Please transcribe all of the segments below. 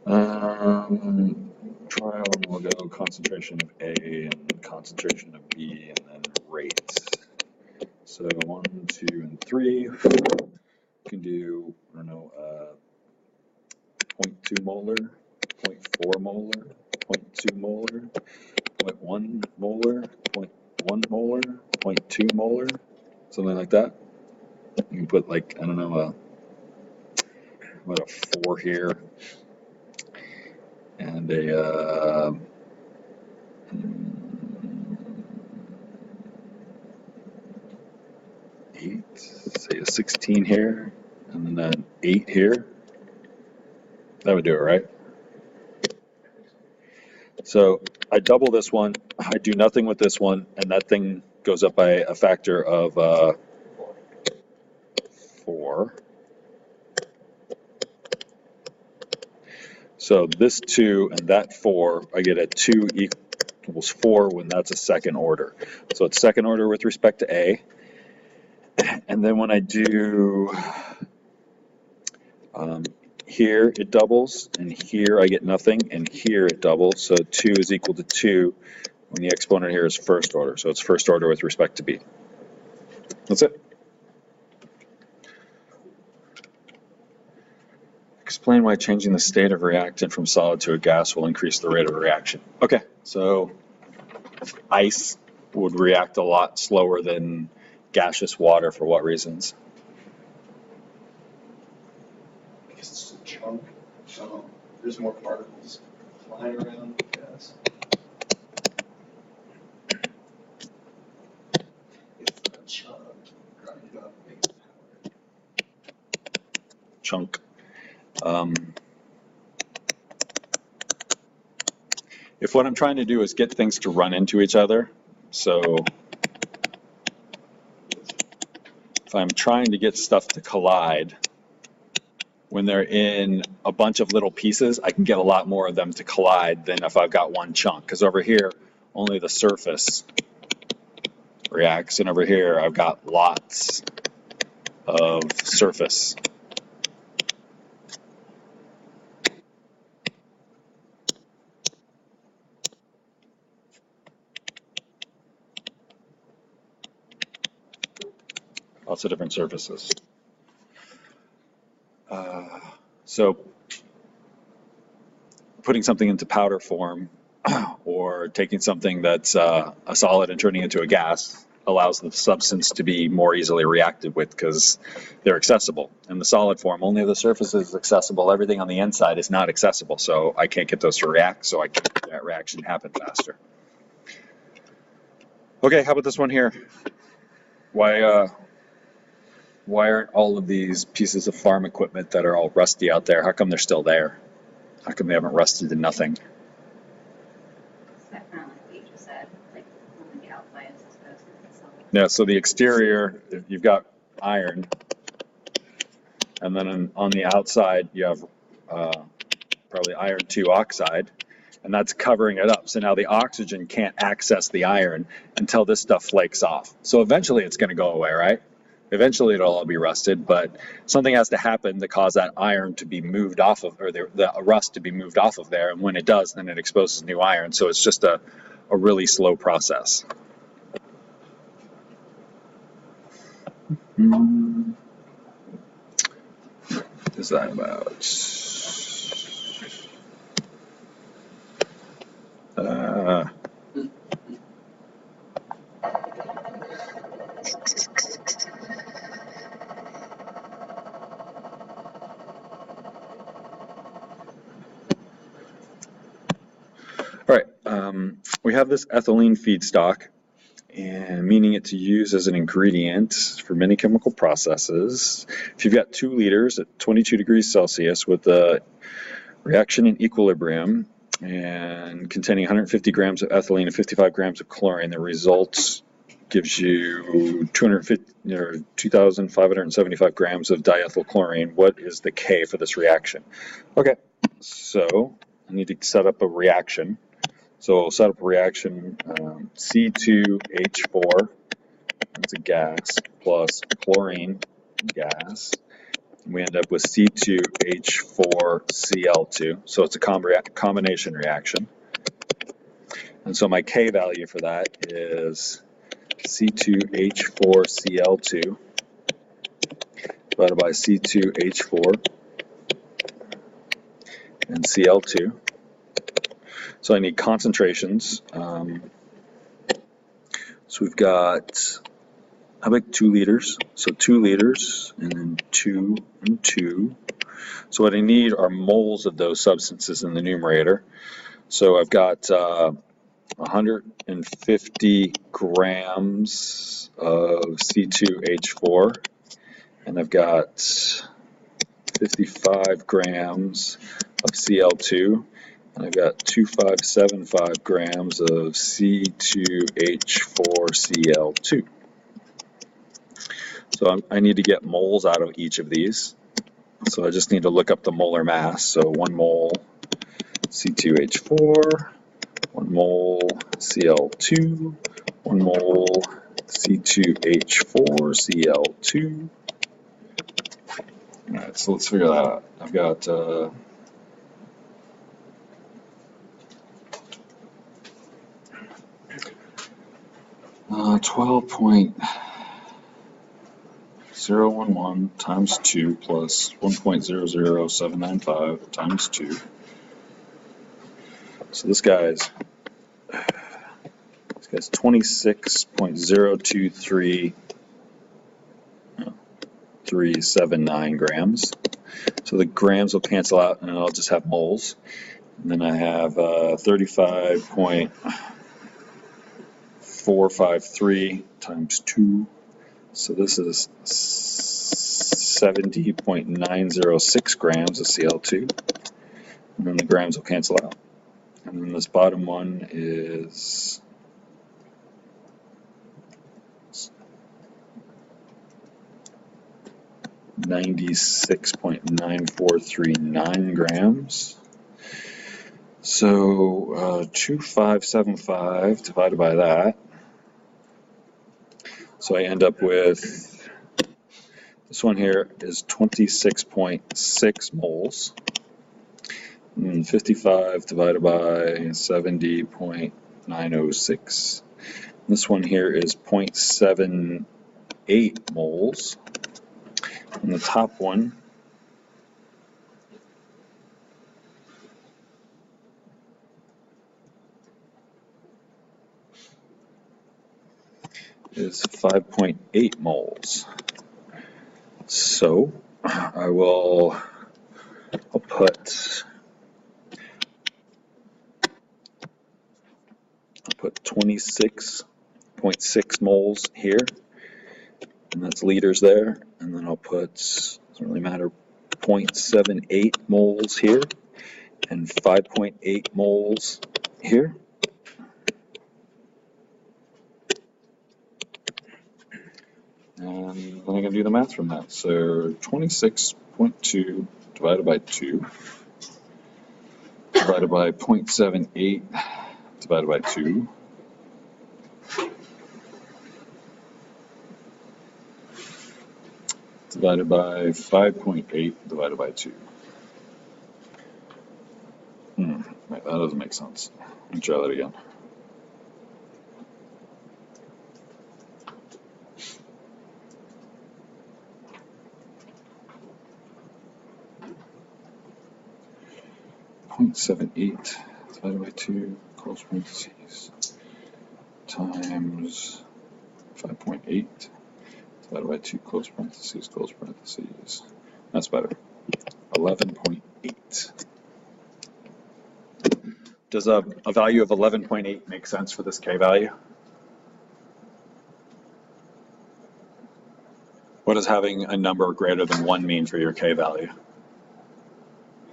Trial, and we'll go concentration of A and concentration of B, and then rate. So 1, 2, and 3 can do, I don't know, 0.2 molar, 0.4 molar, 0.2 molar, 0.1 molar, 0.1 molar, 0.2 molar, something like that. You can put like, I don't know, what, a 4 here, and a 8, say a 16 here, and then an 8 here. That would do it, right? So I double this one, I do nothing with this one, and that thing goes up by a factor of 4. So this 2 and that 4, I get a 2 equals 4 when that's a second order. So it's second order with respect to A. And then when I do here, it doubles, and here I get nothing, and here it doubles. So 2 is equal to 2 when the exponent here is first order. So it's first order with respect to B. That's it. Explain why changing the state of reactant from solid to a gas will increase the rate of reaction. Okay, so ice would react a lot slower than gaseous water. For what reasons? Because it's a chunk, so there's more particles flying around the gas. It's a chunk, grind it up, make it powder. Chunk. If what I'm trying to do is get things to run into each other, so if I'm trying to get stuff to collide, when they're in a bunch of little pieces, I can get a lot more of them to collide than if I've got one chunk. Because over here, only the surface reacts, and over here, I've got lots of surface. Lots of different surfaces. So putting something into powder form or taking something that's a solid and turning it into a gas allows the substance to be more easily reacted with because they're accessible. In the solid form, only the surface is accessible. Everything on the inside is not accessible, so I can't get those to react, so I can make that reaction happen faster. Okay, how about this one here? Why aren't all of these pieces of farm equipment that are all rusty out there, how come they're still there? How come they haven't rusted to nothing? Kind of like what you just said, like only the outside is exposed to the sun. Yeah, so the exterior, you've got iron, and then on the outside you have probably iron 2 oxide, and that's covering it up. So now the oxygen can't access the iron until this stuff flakes off. So eventually it's going to go away, right? Eventually it'll all be rusted, but something has to happen to cause that iron to be moved off of, or the rust to be moved off of there. And when it does, then it exposes new iron. So it's just a really slow process. Is that about? All right, we have this ethylene feedstock, and meaning it to use as an ingredient for many chemical processes. If you've got 2 liters at 22 degrees Celsius with the reaction in equilibrium and containing 150 grams of ethylene and 55 grams of chlorine, the result gives you 2,575 grams of diethyl chlorine. What is the K for this reaction? Okay, so I need to set up a reaction. So we'll set up a reaction, C2H4, that's a gas, plus chlorine gas, we end up with C2H4Cl2. So it's a combination reaction. And so my K value for that is C2H4Cl2 divided by C2H4 and Cl2. So I need concentrations. So we've got, how big? 2 liters. So 2 liters and then 2 and 2. So what I need are moles of those substances in the numerator. So I've got 150 grams of C2H4, and I've got 55 grams of Cl2, and I've got 2575 grams of C2H4Cl2. So I need to get moles out of each of these. So I just need to look up the molar mass. So 1 mole C2H4, 1 mole Cl2, 1 mole C2H4Cl2. All right, so let's figure that out. I've got 12.011 times 2 plus 1.00795 times 2. So this guy's 26.023 grams. So the grams will cancel out and I'll just have moles. And then I have 35.453 times 2. So this is 70.906 grams of Cl2. And then the grams will cancel out. And then this bottom one is 96.9439 grams. So 2575 divided by that. So I end up with, this one here is 26.6 moles. And 55 divided by 70.906. This one here is 0.78 moles. And the top one is 5.8 moles. So I'll put 26.6 moles here, and that's liters there, and then I'll put, doesn't really matter, 0.78 moles here, and 5.8 moles here. And then I'm going to do the math from that. So 26.2 divided by 2 divided by 0.78 divided by 2 divided by 5.8 divided by 2. Right, that doesn't make sense. Let me try that again. .78 divided by 2 close parentheses times 5.8 divided by 2 close parentheses close parentheses. That's better. 11.8. Does a value of 11.8 make sense for this K value? What does having a number greater than 1 mean for your K value?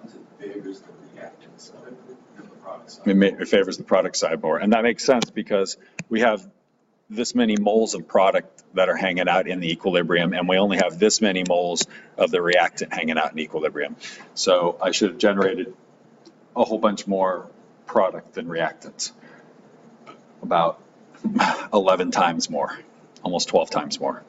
It favors the reactant side than the product side. It favors the product side more. And that makes sense because we have this many moles of product that are hanging out in the equilibrium, and we only have this many moles of the reactant hanging out in equilibrium. So I should have generated a whole bunch more product than reactants. About 11 times more, almost 12 times more.